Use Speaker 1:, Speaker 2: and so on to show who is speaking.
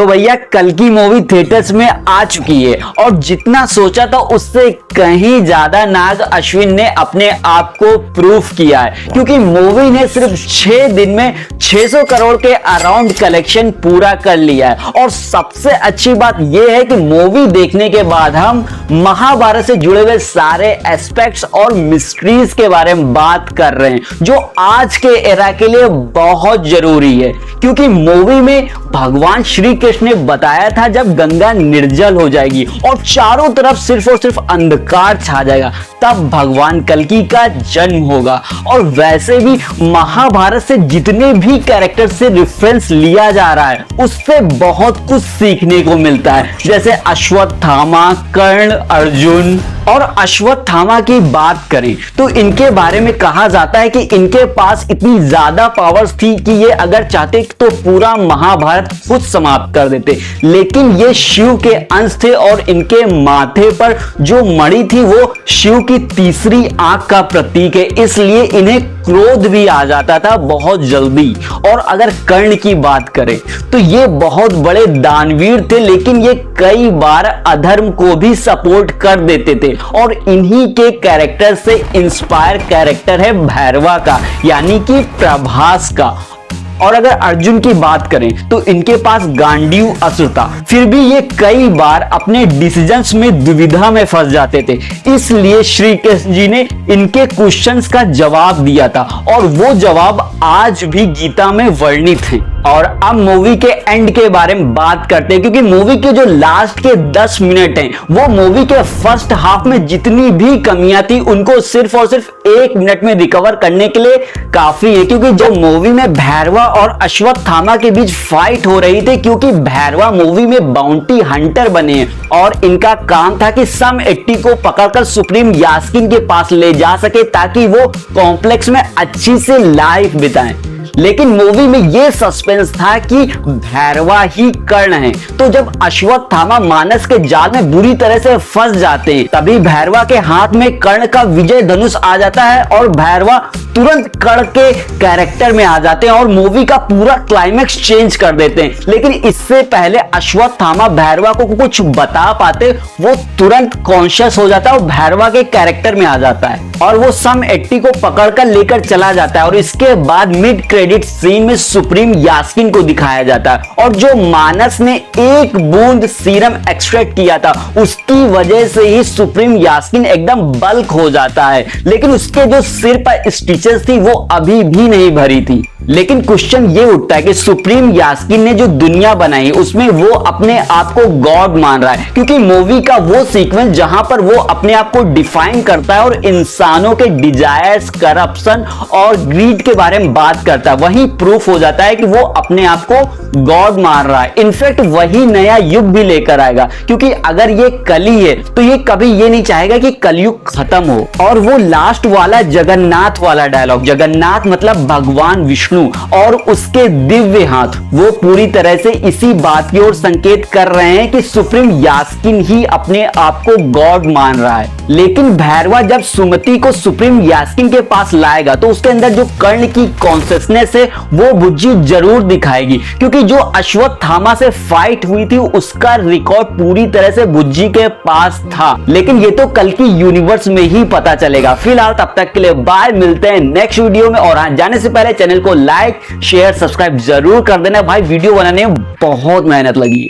Speaker 1: तो भैया कल की मूवी थिएटर्स में आ चुकी है और जितना सोचा था उससे कहीं ज्यादा नाग अश्विन ने अपने आप को प्रूफ किया है, क्योंकि मूवी ने सिर्फ 6 दिन में 600 करोड़ के अराउंड कलेक्शन पूरा कर लिया है। और सबसे अच्छी बात यह है कि मूवी देखने के बाद हम महाभारत से जुड़े हुए सारे एस्पेक्ट्स और मिस्ट्रीज के बारे में बात कर रहे हैं, जो आज के एरा के लिए बहुत जरूरी है। क्योंकि मूवी में भगवान श्री कृष्ण ने बताया था जब गंगा निर्जल हो जाएगी और चारों तरफ सिर्फ और सिर्फ अंधकार छा जाएगा, तब भगवान कल्कि का जन्म होगा। और वैसे भी महाभारत से जितने भी कैरेक्टर से रेफरेंस लिया जा रहा है उससे बहुत कुछ सीखने को मिलता है, जैसे अश्वत्थामा, कर्ण, अर्जुन। और अश्वत्थामा की बात करें तो इनके बारे में कहा जाता है कि इनके पास इतनी ज्यादा पावर्स थी कि ये अगर चाहते तो पूरा महाभारत खुद समाप्त कर देते, लेकिन ये शिव के अंश थे और इनके माथे पर जो मणि थी वो शिव की तीसरी आंख का प्रतीक है, इसलिए इन्हें क्रोध भी आ जाता था बहुत जल्दी। और अगर कर्ण की बात करें तो ये बहुत बड़े दानवीर थे, लेकिन ये कई बार अधर्म को भी सपोर्ट कर देते थे। और इन्हीं के कैरेक्टर से इंस्पायर कैरेक्टर है भैरवा का, यानी कि प्रभास का। और अगर अर्जुन की बात करें तो इनके पास गांडीव असुर था, फिर भी ये कई बार अपने डिसीजंस में दुविधा में फंस जाते थे, इसलिए श्री कृष्ण जी ने इनके क्वेश्चंस का जवाब दिया था और वो जवाब आज भी गीता में वर्णित हैं। और अब मूवी के एंड के बारे में बात करते हैं, क्योंकि मूवी के जो लास्ट के 10 मिनट हैं वो मूवी के फर्स्ट हाफ में जितनी भी कमियां थी उनको सिर्फ और सिर्फ 1 मिनट में रिकवर करने के लिए काफी है। क्योंकि जो मूवी में भैरवा और अश्वत्थामा के बीच फाइट हो रही थी, क्योंकि भैरवा मूवी में बाउंटी हंटर बने हैं और इनका काम था कि सम 80 को पकड़कर सुप्रीम यास्किन के पास ले जा सके ताकि वो कॉम्प्लेक्स में अच्छी से लाइफ बिताएं। लेकिन मूवी में यह सस्पेंस था कि भैरवा ही कर्ण है। तो जब अश्वत्थामा मानस के जाल में बुरी तरह से फंस जाते हैं, तभी भैरवा के हाथ में कर्ण का विजय धनुष आ जाता है और भैरवा तुरंत कर्ण के कैरेक्टर में आ जाते हैं और मूवी का पूरा क्लाइमेक्स चेंज कर देते हैं। लेकिन इससे पहले अश्वत्थामा भैरवा को कुछ बता पाते, वो तुरंत कॉन्शियस हो जाता है और भैरवा के कैरेक्टर में आ जाता है और वो सम 80 को पकड़कर लेकर चला जाता है। और इसके बाद मिड क्रेडिट सीन में सुप्रीम यास्किन को दिखाया जाता है और जो मानस ने 1 बूंद सीरम एक्सट्रैक्ट किया था उसकी वजह से ही सुप्रीम यास्किन एकदम बल्क हो जाता है, लेकिन उसके जो सिर पर स्टिचेस थी वो अभी भी नहीं भरी थी। लेकिन क्वेश्चन ये उठता है कि सुप्रीम यास्किन ने जो दुनिया बनाई उसमें वो अपने आप को गॉड मान रहा है, क्योंकि मूवी का वो सीक्वेंस जहां पर वो अपने आप को डिफाइन करता है और इंसानों के डिजायर्स, करप्शन और ग्रीड के बारे में बात करता है, वही प्रूफ हो जाता है कि वो अपने आप को गॉड मान रहा है। इनफैक्ट वही नया युग भी लेकर आएगा, क्योंकि अगर ये कली है तो ये कभी ये नहीं चाहेगा कि कलयुग खत्म हो। और वो लास्ट वाला जगन्नाथ वाला डायलॉग, जगन्नाथ मतलब भगवान विष्णु और उसके दिव्य हाथ, वो पूरी तरह से इसी बात की ओर संकेत कर रहे हैं कि सुप्रीम यास्किन ही अपने आप को गॉड मान रहा है। लेकिन भैरवा जब सुमति को सुप्रीम यास्किन के पास लाएगा तो उसके अंदर जो कर्ण की कॉन्शियसनेस है वो बुज्जी जरूर दिखाएगी, क्योंकि जो अश्वत्थामा से फाइट हुई थी उसका रिकॉर्ड पूरी तरह से बुज्जी के पास था। लेकिन ये तो कल की यूनिवर्स में ही पता चलेगा। फिलहाल तब तक के लिए बाय, मिलते हैं नेक्स्ट वीडियो में। और हाँ, जाने से पहले चैनल को लाइक, शेयर, सब्सक्राइब जरूर कर देना भाई, वीडियो बनाने में बहुत मेहनत लगी है।